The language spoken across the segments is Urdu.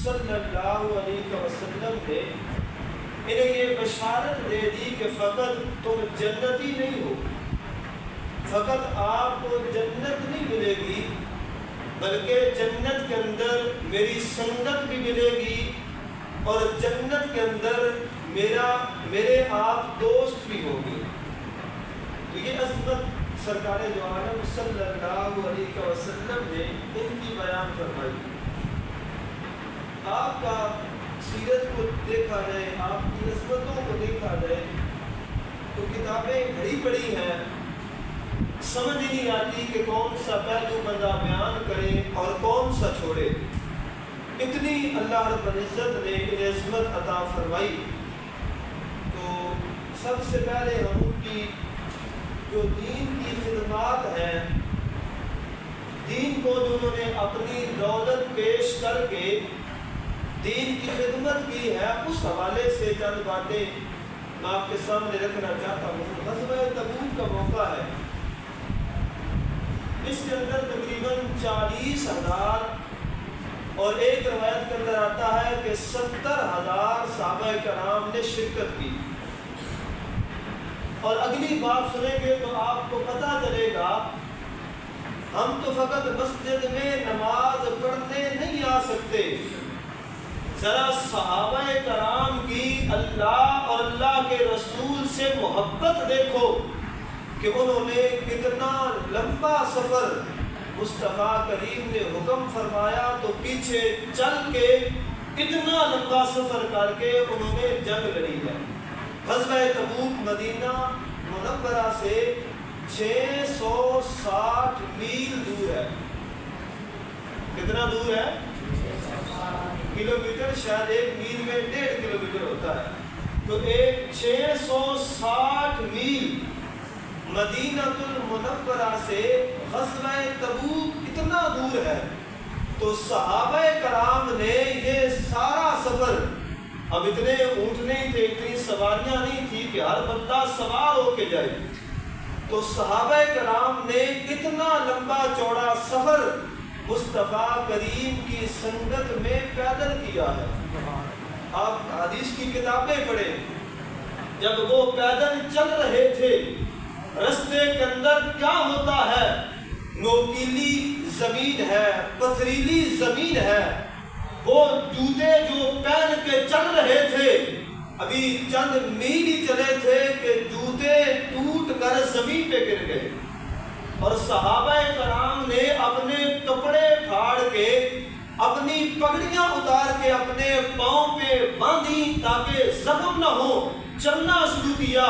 صلی اللہ علیہ وسلم نے انہیں یہ بشارت دے دی کہ فقط تم جنتی نہیں ہو، فقط آپ کو جنت نہیں ملے گی بلکہ جنت کے اندر میری سنگت بھی ملے گی اور جنت کے اندر میرے آپ دوست بھی ہوں گے۔ تو یہ عظمت سرکار دو عالم صلی اللہ علیہ وسلم نے ان کی بیان فرمائی۔ آپ کا سیرت کو دیکھا جائے، آپ کی عظمتوں کو دیکھا جائے تو کتابیں بڑی بڑی ہیں، سمجھ ہی نہیں آتی کہ کون سا پہلو بندہ بیان کرے اور کون سا چھوڑے۔ اتنی اللہ رب العزت نے انہیں عظمت عطا فرمائی۔ تو سب سے پہلے ہم کی جو دین کی خدمات ہیں، دین کو جو انہوں نے اپنی دولت پیش کر کے دین کی خدمت کی ہے، اس حوالے سے چند باتیں میں آپ کے سامنے رکھنا چاہتا ہوں۔ غزوہ تبوک کا موقع ہے، اس کے اندر تقریباً 40,000 اور ایک روایت کے اندر آتا ہے کہ 70,000 صحابہ کرام نے شرکت کی۔ اور اگلی بات سنیں گے تو آپ کو پتہ چلے گا ہم تو فقط مسجد میں نماز پڑھنے نہیں آ سکتے، ذرا صحابہ کرام کی اللہ اور اللہ کے رسول سے محبت دیکھو کہ انہوں نے کتنا لمبا سفر مصطفیٰ کریم نے حکم فرمایا تو پیچھے چل کے اتنا لمبا سفر کر کے انہوں نے جنگ لڑی ہے۔ غزوہ تبوک مدینہ منورہ سے 660 میل دور ہے۔ کتنا دور ہے؟ کلومیٹر، شاید ایک میل میں 1.5 کلومیٹر ہوتا ہے۔ تو ایک 660 میل مدینہ المنورہ سے غزوہ تبوک اتنا دور ہے۔ تو صحابہ کرام نے یہ سارا سفر، اب اتنے اونٹ نہیں تھے، اتنی سواریاں نہیں تھی کہ ہر بندہ سوار ہو کے جائے، تو صحابہ کرام نے اتنا لمبا چوڑا سفر مصطفیٰ کریم کی سنگت میں پیدل کیا ہے۔ آپ حدیث کی کتابیں پڑھیں، جب وہ پیدل چل رہے تھے رستے کے اندر کیا ہوتا ہے، نوکیلی زمین ہے، پتھریلی زمین ہے، وہ جوتے جو پہن کے چل رہے تھے، ابھی چند میل ہی چلے تھے کہ جوتے ٹوٹ کر زمین پہ گر گئے، اور صحابہ کرام نے اپنے کپڑے پھاڑ کے اپنی پگڑیاں اتار کے اپنے پاؤں پہ باندھی تاکہ زخم نہ ہو، چلنا شروع کیا،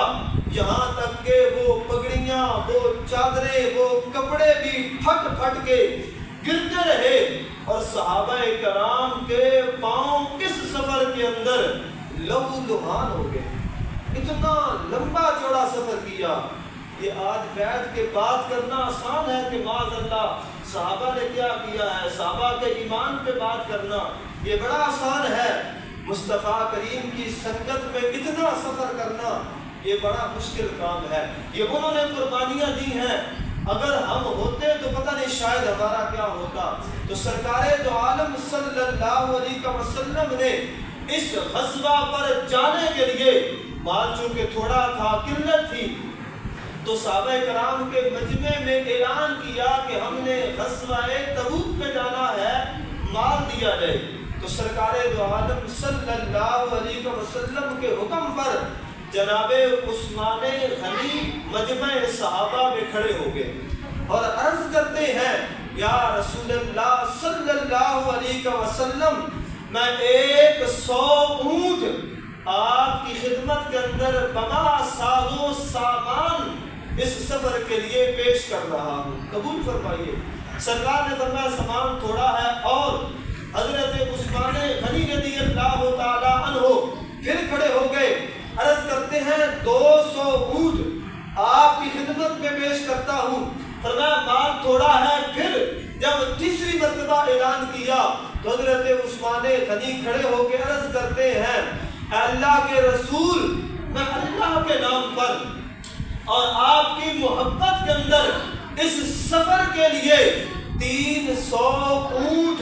یہاں تک کہ وہ پگڑیاں، وہ چادریں، وہ کپڑے بھی پھٹ پھٹ کے گرتے رہے، اور صحابہ کرام کے پاؤں اس سفر کے اندر لہو لہان ہو گئے۔ اتنا لمبا چوڑا سفر کیا۔ یہ آج بیٹھ کے بات کرنا آسان ہے کہ معاذ اللہ صحابہ نے کیا کیا ہے، صحابہ کے ایمان پہ بات کرنا یہ بڑا آسان ہے، مصطفیٰ کریم کی سنگت میں اتنا سفر کرنا یہ بڑا مشکل کام ہے۔ یہ انہوں نے قربانیاں دی ہیں، اگر ہم ہوتے تو پتہ نہیں شاید ہمارا کیا ہوتا۔ تو سرکار دو عالم صلی اللہ علیہ وسلم نے اس غزوہ پر جانے کے لیے، مال چونکہ تھوڑا تھا، قلت تھی، تو صحابہ کرام کے مجمع میں اعلان کیا کہ ہم نے غزوہ تبوک پہ جانا ہے، مال دیا جائے۔ تو سرکار دو عالم صلی اللہ علیہ وسلم کے حکم پر جناب عثمان غنی مجمع صحابہ میں کھڑے ہو گئے اور عرض کرتے ہیں، یا رسول اللہ صلی اللہ علیہ وسلم، میں 100 اونٹ آپ کی خدمت کے اندر بما ساز و سامان اس سفر کے لیے پیش کر رہا ہوں، قبول فرمائیے۔ سرکار نے فرمایا سامان تھوڑا ہے، اور حضرت عثمان غنی رضی اللہ تعالی عنہ پھر کھڑے ہو گئے، عرض کرتے ہیں 200 اونٹ آپ کی خدمت میں پیش کرتا ہوں۔ فرمایا مال تھوڑا ہے۔ پھر جب تیسری مرتبہ اعلان کیا تو حضرت عثمان غنی کھڑے ہو کے عرض کرتے ہیں، اے اللہ کے رسول، میں اللہ کے نام پر اور آپ کی محبت کے اندر اس سفر کے لیے 300 اونٹ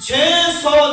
600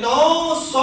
900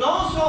900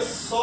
100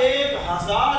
1000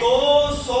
200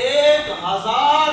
1000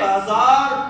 1000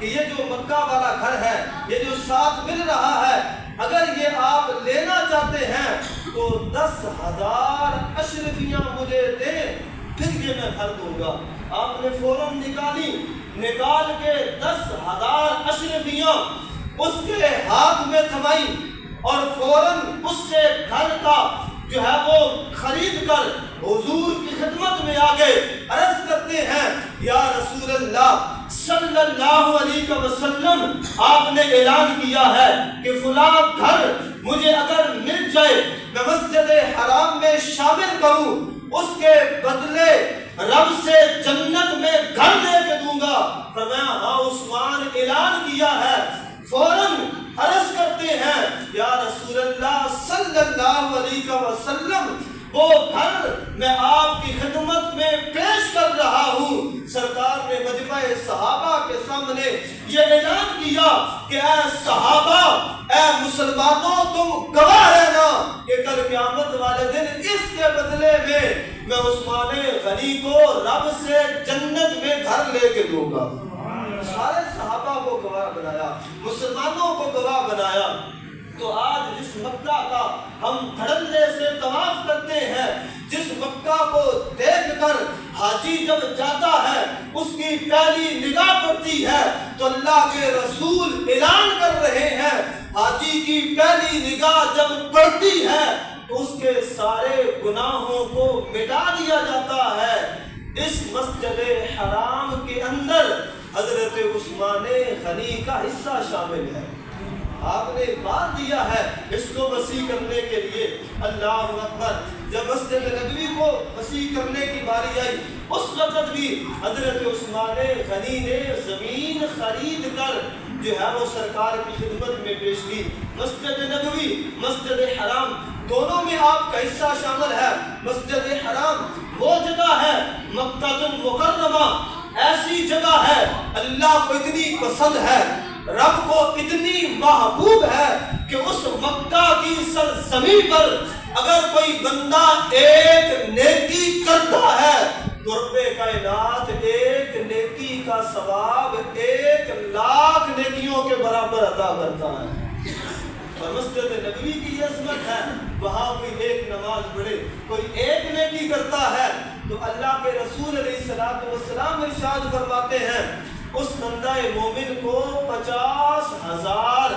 کہ یہ جو مکہ والا گھر ہے، یہ جو ساتھ مل رہا ہے، اگر یہ آپ لینا چاہتے ہیں تو 10,000 اشرفیاں مجھے دیں، پھر یہ میں گھر دوں گا۔ آپ نے فوراً نکال کے 10,000 اشرفیاں اس کے ہاتھ میں تھمائی اور فوراً اس سے گھر کا جو ہے وہ خرید کر حضور کی خدمت میں آگے عرض کرتے ہیں، یا رسول اللہ صلی اللہ علیہ وسلم، آپ نے اعلان کیا ہے کہ فلاں گھر مجھے اگر مل جائے میں مسجد حرام میں شامل کروں، اس کے بدلے رب سے جنت میں گھر لے کے دوں گا۔ فرمایا ہاں عثمان اعلان کیا ہے۔ فوراً عرض کرتے ہیں، یا رسول اللہ صلی اللہ علیہ وسلم، وہ گھر میں آپ کی خدمت میں پیش کر رہا ہوں۔ سرکار نے مجمع صحابہ کے سامنے یہ اعلان کیا کہ اے صحابہ، اے مسلمانوں، تم گواہ رہنا کہ کل قیامت والے دن اس کے بدلے میں عثمان غنی کو رب سے جنت میں گھر لے کے دوں گا۔ سارے صحابہ کو گواہ بنایا، مسلمانوں کو گواہ بنایا۔ تو آج جس مکہ کا ہم دھڑلے سے طواف کرتے ہیں، جس مکہ کو دیکھ کر حاجی جب جاتا ہے اس کی پہلی نگاہ پڑتی ہے تو اللہ کے رسول اعلان کر رہے ہیں، حاجی کی پہلی نگاہ جب پڑتی ہے تو اس کے سارے گناہوں کو مٹا دیا جاتا ہے۔ اس مسجد حرام کے اندر حضرت عثمان غنی کا حصہ شامل ہے۔ آپ نے بات دیا ہے اس کو وسیع کرنے کے لیے۔ اللہ اکبر۔ جب مسجد نبوی کو وسیع کرنے کی باری آئی اس وقت بھی حضرت عثمان غنی نے زمین خرید کر جو ہے وہ سرکار کی خدمت میں پیش کی۔ مسجد نبوی، مسجد حرام، دونوں میں آپ کا حصہ شامل ہے۔ مسجد حرام وہ جگہ ہے، مکہ المکرمہ ایسی جگہ ہے اللہ کو اتنی پسند ہے، رب کو اتنی محبوب ہے کہ اس مکہ کی سرزمین پر اگر کوئی بندہ ایک نیکی کرتا ہے تو رب کائنات ایک نیکی کا ثواب 1,00,000 نیکیوں کے برابر عطا کرتا ہے۔ اور مسجد نبوی کی یہ عظمت ہے، وہاں کوئی ایک نماز پڑھے، کوئی ایک نیکی کرتا ہے تو اللہ کے رسول علیہ السلام ارشاد فرماتے ہیں اس بندہ مومن کو 50,000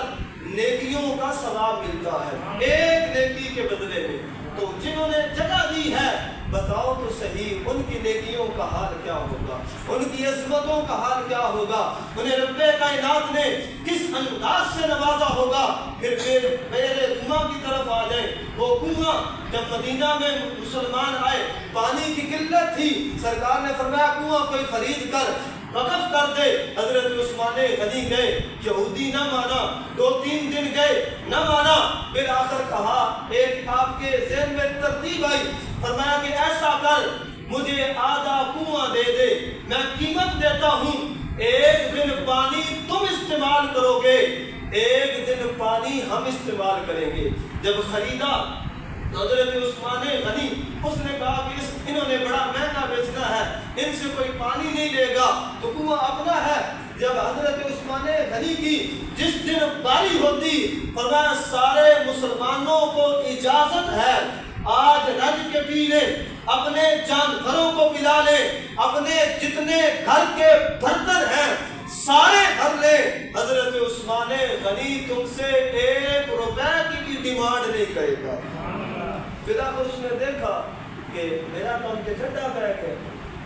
نیکیوں کا ثواب ملتا ہے ایک نیکی کے بدلے میں۔ تو جنہوں نے جگہ دی ہے بتاؤ تو صحیح ان کی نیکیوں کا حال کیا ہوگا، ان کی عظمتوں کا حال کیا ہوگا، انہیں رب کائنات نے کس انداز سے نوازا ہوگا۔ پھر میرے کنواں کی طرف آ جائیں۔ وہ کنواں جب مدینہ میں مسلمان آئے پانی کی قلت تھی، سرکار نے فرمایا کنواں کوئی خرید کر وقف کر دے۔ حضرت عثمان غنی گئے، یہودی نہ مانا، 2-3 دن گئے نہ مانا، پھر آخر کہا، ایک آپ کے ذہن میں ترتیب آئی، فرمایا کہ ایسا کر مجھے آدھا کنواں دے دے، میں قیمت دیتا ہوں، ایک دن پانی تم استعمال کرو گے، ایک دن پانی ہم استعمال کریں گے۔ جب خریدا تو حضرت عثمان غنی اس نے کہا کہ انہوں نے بڑا مہنگا بیچنا ہے، ان سے کوئی پانی نہیں لے گا تو کنواں اپنا ہے۔ جب حضرت عثمان غنی کی جس دن باری ہوتی فرمایا سارے مسلمانوں کو اجازت ہے آج رج کے پی لیں، اپنے جانوروں کو پلا لیں، اپنے جتنے گھر کے برتن ہیں سارے بھر لیں، حضرت عثمان غنی تم سے 1 روپے کی بھی ڈیمانڈ نہیں کرے گا۔ پھر آخر اس نے دیکھا کہ میرا کام کے چھٹا بیٹھ ہے،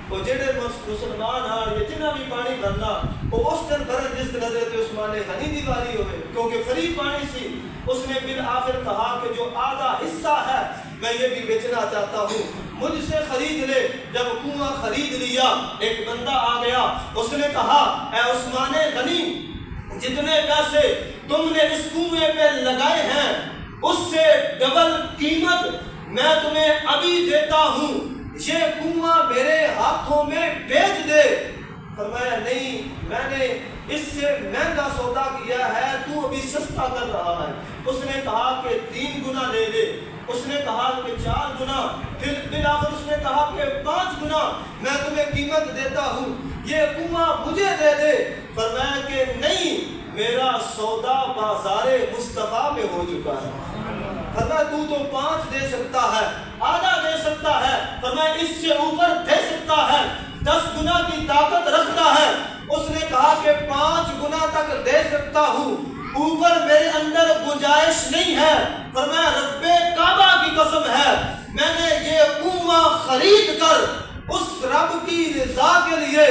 وہ جڑے مسلمان ہیں یہ جنہ بھی پانی بھرنا وہ اس دن بھرن جس دن حضرت عثمان غنی دی باری ہوئے، کیونکہ فری پانی سی۔ اس نے بالآخر کہا کہ جو آدھا حصہ ہے میں یہ بھی بیچنا چاہتا ہوں، مجھ سے خرید لے۔ جب کنواں خرید لیا ایک بندہ آ گیا، اس نے کہا اے عثمان غنی جتنے پیسے تم نے اس کنویں پہ لگائے ہیں اس سے ڈبل قیمت میں تمہیں ابھی دیتا ہوں، یہ کنواں میرے ہاتھوں میں بیچ دے۔ فرمایا نہیں، میں نے اس سے مہنگا سودا کیا ہے، تو ابھی سستا فیصلہ کر رہا ہے. اس نے کہا کہ 3 گنا لے لے, اس نے کہا کہ 4 گنا, پھر بالآخر اس نے کہا کہ 5 گنا میں تمہیں قیمت دیتا ہوں, یہ کنواں مجھے دے دے. فرمایا کہ نہیں, میرا سودا بازار مصطفیٰ میں ہو چکا ہے. فرمایا تو 5 دے سکتا ہے, آدھا دے سکتا ہے, فرمایا اس سے اوپر دے سکتا ہے, 10 گنا کی طاقت رکھتا ہے. اس نے کہا کہ 5 گنا تک دے سکتا ہوں, اوپر میرے اندر گنجائش نہیں ہے. فرمایا رب کعبہ کی قسم ہے, میں نے یہ کنواں خرید کر اس رب کی رضا کے لیے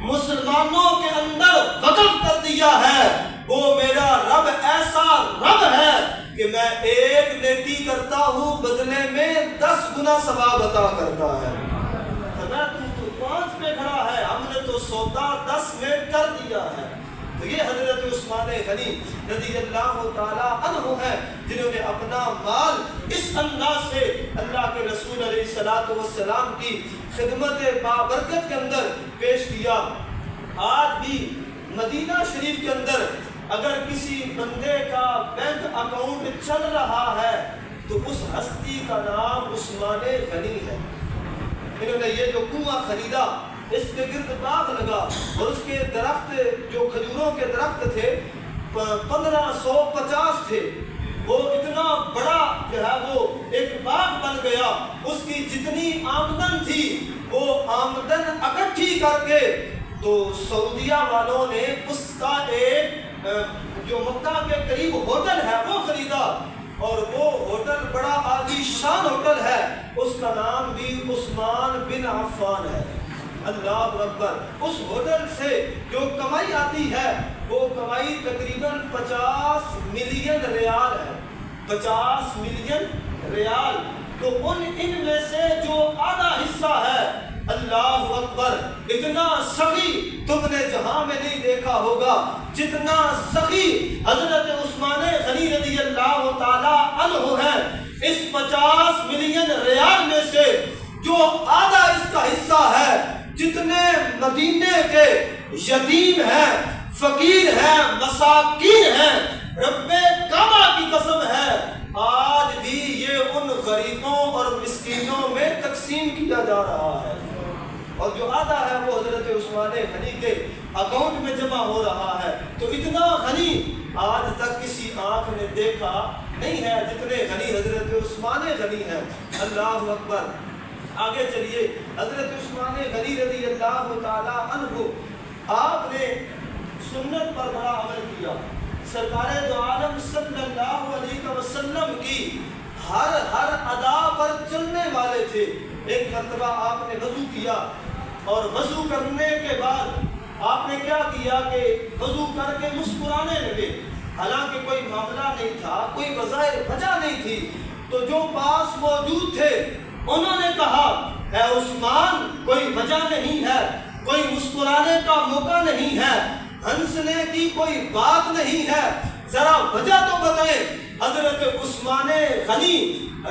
مسلمانوں کے اندر وقف کر دیا ہے. وہ میرا رب ایسا رب ہے کہ میں 1 نیکی کرتا ہوں بدلے میں 10 گنا ثواب عطا کرتا ہے. تو 5 پہ کھڑا ہے, ہم نے تو سودا 10 میں کر دیا ہے. تو یہ حضرت عثمان غنی رضی اللہ تعالیٰ عنہ ہے جنہوں نے اپنا مال اس انداز سے اللہ کے رسول علیہ الصلوۃ والسلام کی خدمت بابرکت کے اندر پیش کیا. آج بھی مدینہ شریف کے اندر اگر کسی بندے کا بینک اکاؤنٹ چل رہا ہے تو اس ہستی کا نام عثمان غنی ہے. انہوں نے یہ جو کنواں خریدا, اس کے گرد باغ لگا اور اس کے درخت جو کھجوروں کے درخت تھے 1550 تھے. وہ اتنا بڑا جو ہے وہ ایک باغ بن گیا. اس کی جتنی آمدن تھی وہ آمدن اکٹھی کر کے تو سعودیہ والوں نے اس کا ایک جو مکہ کے قریب ہوٹل ہے وہ خریدا, اور وہ ہوٹل بڑا عالی شان ہوٹل ہے, اس کا نام بھی عثمان بن عفان ہے. اللہ اکبر. اس ہوٹل سے جو کمائی آتی ہے وہ کمائی تقریباً 50 ملین ریال ہے. 50 ملین ریال. تو ان میں سے جو آدھا حصہ ہے, اللہ اکبر, اتنا سخی تم نے جہاں میں نہیں دیکھا ہوگا جتنا سخی حضرت عثمان غنی رضی اللہ تعالی عنہ ہے. اس 50 ملین ریال میں سے جو آدھا اس کا حصہ ہے, جتنے مدینے کے یتیم ہیں, فقیر ہیں, مساکین ہیں, رب کعبہ کی قسم ہے آج بھی یہ ان غریبوں اور مسکینوں میں تقسیم کیا جا رہا ہے. اور جو آدھا ہے وہ حضرت عثمان غنی کے اکاؤنٹ میں جمع ہو رہا ہے. تو اتنا غنی آج تک کسی آنکھ نے دیکھا نہیں ہے جتنے غنی حضرت عثمان غنی ہیں. اللہ اکبر. آگے چلیے. حضرت عثمان غنی رضی اللہ تعالی عنہ, آپ نے سنت پر بڑا عمل کیا. سرکار دو عالم صلی اللہ علیہ وسلم کی ہر ادا پر چلنے والے تھے. ایک مرتبہ آپ نے وضو کیا اور وضو کرنے کے بعد آپ نے کیا کیا کہ وضو کر کے مسکرانے لگے. حالانکہ کوئی معاملہ نہیں تھا, کوئی بظاہر وجہ نہیں تھی. تو جو پاس موجود تھے انہوں نے کہا اے عثمان, کوئی وجہ نہیں ہے, کوئی مسکرانے کا موقع نہیں ہے, ہنسنے کی کوئی بات نہیں ہے, ذرا وجہ تو بتائیں. حضرت عثمان غنی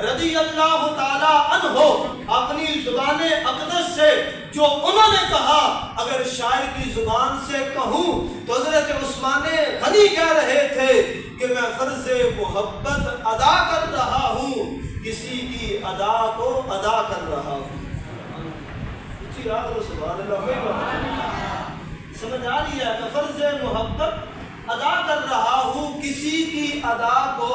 رضی اللہ تعالی عنہ اپنی زبان اقدس سے جو انہوں نے کہا, اگر شاعر کی زبان سے کہوں تو حضرت عثمان غنی کہہ رہے تھے کہ میں فرض محبت ادا کر رہا ہوں, کسی کی ادا کو ادا کر رہا ہوں. سبحان اللہ. سمجھ آ رہی ہے؟ میں فرض محبت ادا کر رہا ہوں, کسی کی ادا کو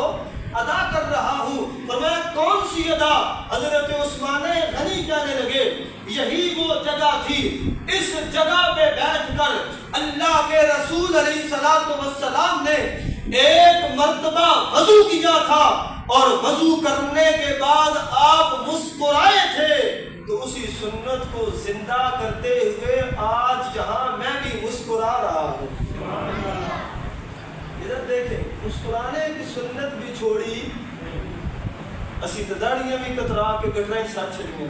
ادا کر رہا ہوں. فرمایا کون سی ادا؟ حضرت عثمان غنی کہنے لگے یہی وہ جگہ تھی, اس جگہ پہ بیٹھ کر اللہ کے رسول علیہ الصلوۃ والسلام نے ایک مرتبہ وضو کیا تھا اور وضو کرنے کے بعد آپ مسکرائے تھے. تو اسی سنت کو زندہ کرتے ہوئے آج یہاں میں بھی مسکرا رہا ہوں. ادھر دیکھیں, مسکرانے کی سنت بھی چھوڑی, اسی داڑیاں بھی کترا کے گٹرائیں ساتھ چڑھیں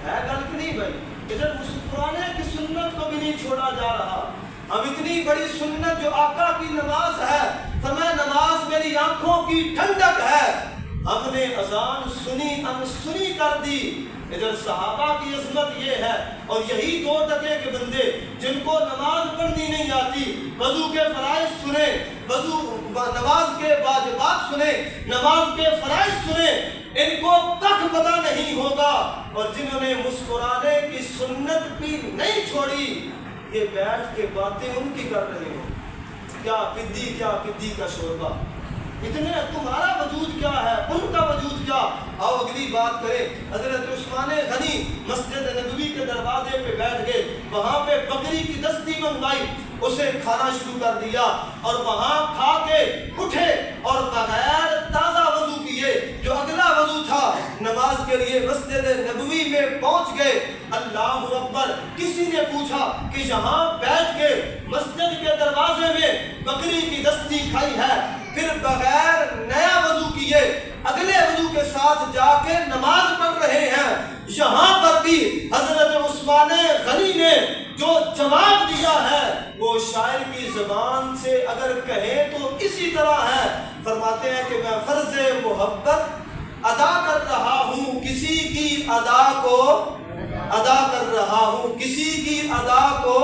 ہے گل کہ نہیں بھائی. ادھر مسکرانے کی سنت کو بھی نہیں چھوڑا جا رہا. ہم اتنی بڑی سنت جو آقا کی نماز ہے, فرمایا نماز میری آنکھوں کی ٹھنڈک ہے, ہم نے اذان سنی انسنی کر دی, ادھر صحابہ کی عظمت یہ ہے، اور یہی 2% کے بندے جن کو نماز پڑھنی نہیں آتی، وضو کے فرائض سنیں، نماز کے واجبات سنیں، نماز کے فرائض سنیں، ان کو تک پتہ نہیں ہوگا، اور جنہوں نے مسکرانے کی سنت بھی نہیں چھوڑی، یہ بیٹھ کے باتیں ان کی کر رہے ہوں، کیا پدی کا شوربہ، اتنے تمہارا وجود کیا ہے، ان کا وجود کیا۔ آؤ اگلی بات کریں، حضرت عثمان غنی مسجد نبوی کے دروازے پہ بیٹھ گئے، وہاں پہ بکری کی دستی منگوائی، اسے کھانا شروع کر دیا، اور وہاں کھا کے اٹھے اور بغیر تازہ وضو کیے جو اگلا وضو تھا نماز کے لیے مسجد نبوی میں پہنچ گئے۔ اللہ اکبر، کسی نے پوچھا کہ یہاں بیٹھ کے مسجد کے دروازے میں بکری کی دستی کھائی ہے، پھر بغیر نیا وضو کیے اگلے وضو کے ساتھ جا کے نماز پڑھ رہے ہیں۔ یہاں پر بھی حضرت عثمان غنی نے جو جواب دیا ہے وہ شاعر کی زبان سے اگر کہیں تو اسی طرح ہے، فرماتے ہیں کہ میں فرض محبت ادا کر رہا ہوں، کسی کی ادا کو ادا کر رہا ہوں، کسی کی ادا کو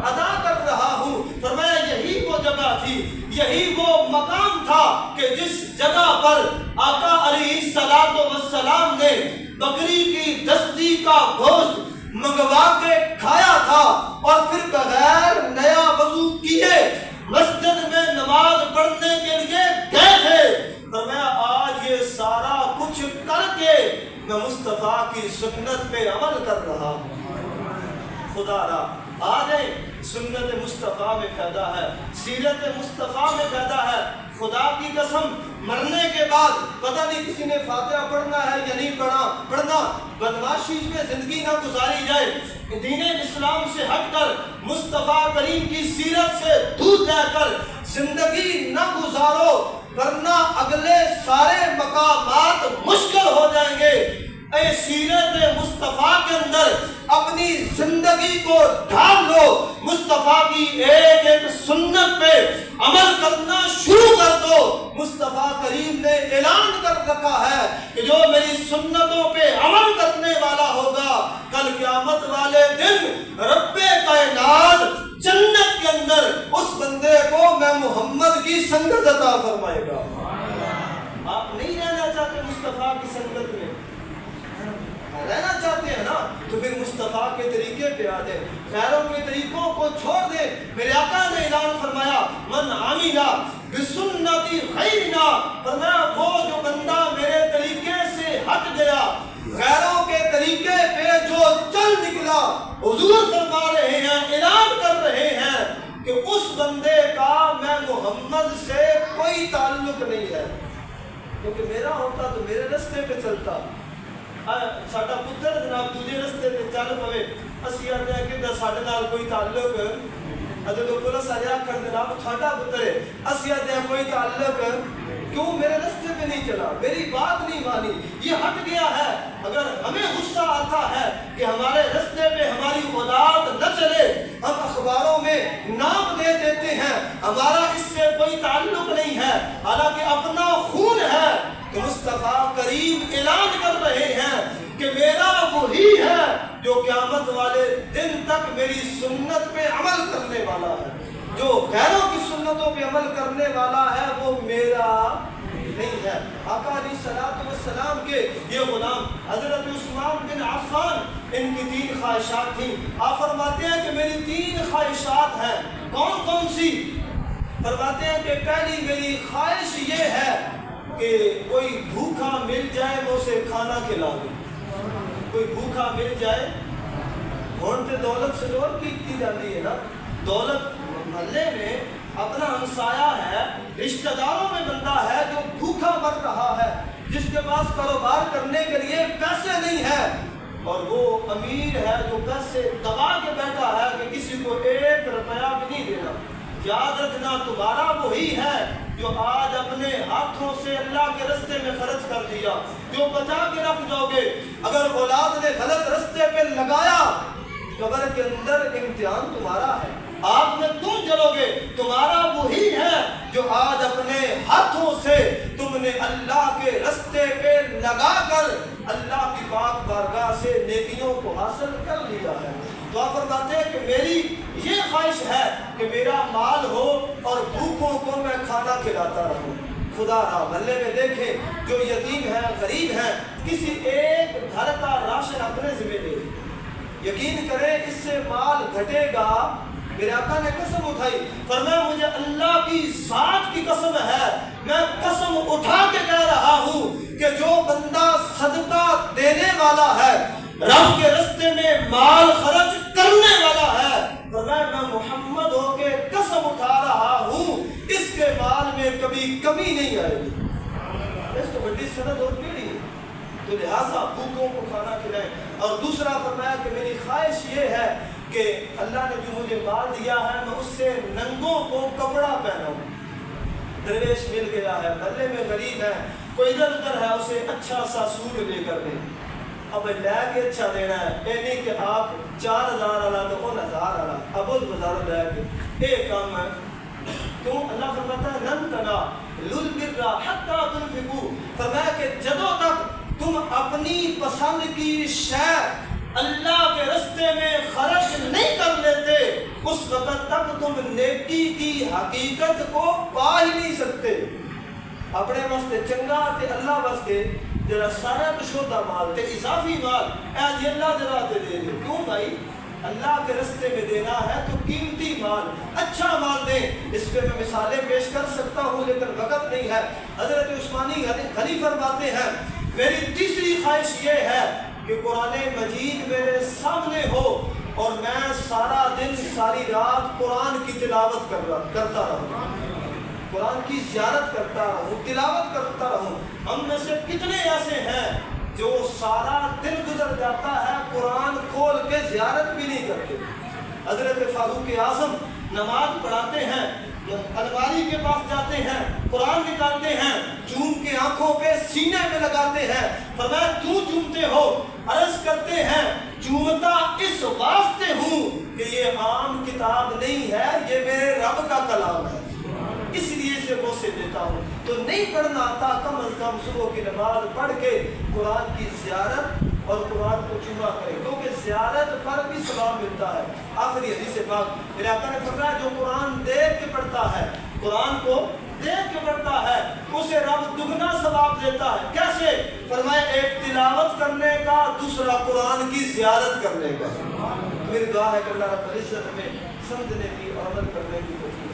ادا کر رہا ہوں۔ فرمایا یہی وہ جگہ تھی، یہی وہ مقام تھا کہ جس جگہ پر آقا علیہ السلام نے بکری کی دستی کا گوشت منگوا کے کھایا تھا، اور پھر بغیر نیا وضو کیے مسجد میں نماز پڑھنے کے لیے گئے تھے۔ فرمایا آج یہ سارا کچھ کر کے میں مصطفیٰ کی سنت پہ عمل کر رہا ہوں۔ خدا را آ جائیں، سنت مصطفیٰ میں فائدہ ہے، سیرت مصطفیٰ میں فائدہ ہے۔ خدا کی قسم مرنے کے بعد پتہ نہیں کسی نے فاتحہ پڑھنا ہے یا نہیں پڑھنا، بدمعاشی میں زندگی نہ گزاری جائے، دین اسلام سے ہٹ کر مصطفیٰ کریم کی سیرت سے دور رہ کر زندگی نہ گزارو، ورنہ اگلے سارے مقامات مشکل ہو جائیں گے۔ اے سیرت مصطفیٰ کے اندر اپنی زندگی کو ڈھال لو، مصطفیٰ کی ایک ایک سنت پہ عمل کرنا شروع کر دو۔ مصطفیٰ کریم نے اعلان کر رکھا ہے کہ جو میری سنتوں پہ عمل کرنے والا ہوگا، کل قیامت والے دن رب کائنات جنت کے اندر اس بندے کو میں محمد کی سنگت عطا فرمائے گا۔ آپ نہیں رہنا چاہتے مصطفیٰ کی سنگت میں؟ رہنا چاہتے ہیں نا، تو پھر مصطفیٰ کے طریقے پہ آ جائیں، خیروں کے طریقوں کو چھوڑ دیں۔ میرے آقا نے اعلان فرمایا من عامل بسنتی غیرنا، فرمایا وہ جو بندہ میرے طریقے سے ہٹ گیا، غیروں کے طریقے پہ جو چل نکلا، حضور فرما رہے ہیں، اعلان کر رہے ہیں کہ اس بندے کا میں محمد سے کوئی تعلق نہیں ہے، کیونکہ میرا ہوتا تو میرے رستے پہ چلتا، ساڈا پتر جناب دوجے رستے تے چل پوے، اسی آتے ہیں کہ ساڈے نال کوئی تعلق، جدوں پولیس والے آکھن جناب ساڈا پتر ہے، اسی آتے ہیں کوئی تعلق کیوں میرے رستے پہ نہیں چلا، میری بات نہیں مانی، یہ ہٹ گیا ہے۔ اگر ہمیں غصہ آتا ہے کہ ہمارے رستے پہ ہماری اولاد نہ چلے، ہم اخباروں میں نام دے دیتے ہیں، ہمارا اس سے کوئی تعلق نہیں ہے، حالانکہ اپنا خون ہے، تو مصطفیٰ کریم اعلان کر رہے ہیں کہ میرا وہی ہے جو قیامت والے دن تک میری سنت پہ عمل کرنے والا ہے، جو غیروں کی سنتوں پہ عمل کرنے والا ہے وہ میرا نہیں ہے۔ آقا علیہ السلام کے یہ غلام حضرت عثمان بن عفان، ان کی 3 خواہشات تھیں۔ آپ فرماتے ہیں کہ میری 3 خواہشات ہیں، کون کون سی؟ فرماتے ہیں کہ پہلی میری خواہش یہ ہے کہ کوئی بھوکا مل جائے میں اسے کھانا کھلا دوں، کوئی بھوکا مل جائے، ہونتے دولت سے دور کی جاتی ہے نا، دولت محلے میں اپنا ہمسایہ ہے، رشتہ داروں میں بندہ ہے جو بھوکا مر رہا ہے، جس کے پاس کاروبار کرنے کے لیے پیسے نہیں ہے، اور وہ امیر ہے جو پیسے دبا کے بیٹھا ہے کہ کسی کو 1 روپیہ بھی نہیں دینا۔ یاد رکھنا تمہارا وہی ہے جو آج اپنے ہاتھوں سے اللہ کے رستے میں خرچ کر دیا، جو بچا کے رکھ جاؤ گے۔ اگر اولاد نے غلط رستے پہ لگایا، قبر کے اندر امتحان تمہارا ہے، آگ میں تم جلو گے، تمہارا وہی ہے جو آج اپنے ہاتھوں سے تم نے اللہ کے رستے پہ لگا کر اللہ کی پاک بارگاہ سے دیتا ہے. دعا فرماتے ہیں کہ میری یہ خواہش ہے کہ میرا مال ہو اور بھوکوں کو میں کھانا کھلاتا رہوں. خدا را محلے میں دیکھیں جو یتیم ہیں غریب ہیں کسی ایک گھر کا راشن اپنے ذمہ لے. یقین کریں اس سے مال گھٹے گا. میرے آقا نے قسم اٹھائی فرمایا مجھے اللہ کی ذات کی قسم ہے میں قسم اٹھا کے کہہ رہا ہوں کہ جو بندہ صدقہ دینے والا ہے رب کے راستے میں مال خرچ کرنے والا ہے فرمایا میں محمد ہو کے قسم اٹھا رہا ہوں اس کے مال میں کبھی کمی نہیں آئے گی. اس کو بڑی سند اور کیڑی ہے. تو لہٰذا بھوکوں کو کھانا کھلائیں. اور دوسرا فرمایا کہ میری خواہش یہ ہے کہ اللہ نے جو مجھے مال دیا ہے میں اس سے ننگوں کو کپڑا پہناؤں. درویش مل گیا ہے محلے میں غریب ہے کوئی ادھر ادھر ہے اسے اچھا سا سوٹ لے کر دیں. اب لے کے اچھا دینا ہے یہ نہیں کہ آپ 4000 والا تو 1000 والا اب اس بازار لے کے یہ کام ہے. تو اللہ فرماتا ہے لن تنالوا البر حتى تنفقوا. فرمایا کہ جدوں تک تم اپنی پسند کی شے اللہ کے راستے میں خرچ نہیں کر لیتے اس وقت تک تم نیکی کی حقیقت کو پا ہی نہیں سکتے. اپنے واسطے چنگا تے اللہ واسطے جرا سارا کشودہ مال تے اضافی مال اے جی اللہ دے راہ تے دے دے. کیوں بھائی اللہ کے راستے میں دینا ہے تو قیمتی مال اچھا مال دیں. اس پہ میں مثالیں پیش کر سکتا ہوں لیکن وقت نہیں ہے. حضرت عثمانی غنی فرماتے ہیں میری تیسری خواہش یہ ہے کہ قرآن مجید میرے سامنے ہو اور میں سارا دن ساری رات قرآن کی تلاوت کرتا رہوں قرآن کی زیارت کرتا رہوں تلاوت کرتا رہوں. ہم میں سے کتنے ایسے ہیں جو سارا دن گزر جاتا ہے قرآن کھول کے زیارت بھی نہیں کرتے. حضرت فاروق اعظم نماز پڑھاتے ہیں الماری کے پاس جاتے ہیں قرآن نکالتے ہیں چوم کے آنکھوں پہ سینے میں لگاتے ہیں. فرمایا کیوں چومتے ہو؟ عرض کرتے ہیں چومتا اس واسطے ہوں کہ یہ عام کتاب نہیں ہے یہ میرے رب کا کلام ہے اس لیے اسے بوسے دیتا ہوں. تو نہیں پڑھنا آتا کم از کم صبح کی نماز پڑھ کے قرآن کی زیارت اور قرآن کو چوما کرے کیونکہ زیارت پر بھی ثواب ملتا ہے. آخری حدیث پاک میرے آقا نے فرمایا جو قرآن دیکھ کے پڑھتا ہے قرآن کو دیکھ کے پڑھتا ہے اسے رب دگنا ثواب دیتا ہے. کیسے؟ فرمایا ایک تلاوت کرنے کا دوسرا قرآن کی زیارت کرنے کا. میری دعا ہے کہ اللہ رب العزت ہمیں سمجھنے کی اور عمل کرنے کی کوشش